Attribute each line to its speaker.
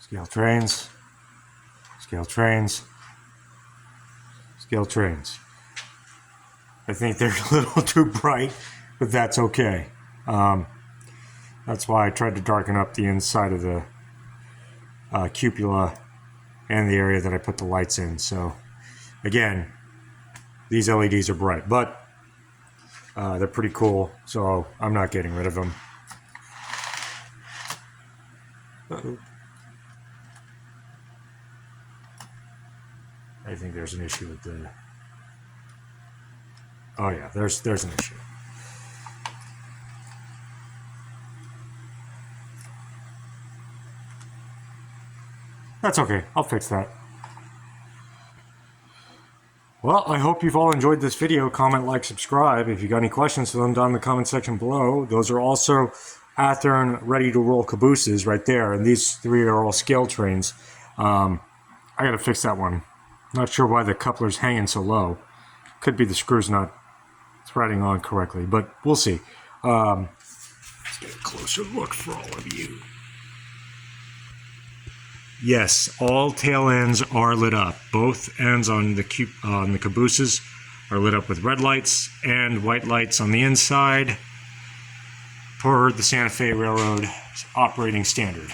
Speaker 1: Scale trains, scale trains, scale trains. I think they're a little too bright, but that's okay. That's why I tried to darken up the inside of the cupola and the area that I put the lights in. So again, these LEDs are bright, but they're pretty cool, so I'm not getting rid of them. Uh-oh. I think there's an issue with the... Oh yeah, there's an issue. That's okay, I'll fix that. Well, I hope you've all enjoyed this video. Comment, like, subscribe. If you got any questions, throw them down in the comment section below. Those are also athearn ready-to-roll cabooses right there, and these three are all scale trains. I gotta fix that one. Not sure why the coupler's hanging so low. Could be the screw's not threading on correctly, but we'll see. Let's get a closer look for all of you. Yes, all tail ends are lit up. Both ends on the cabooses are lit up with red lights and white lights on the inside per the Santa Fe Railroad operating standard.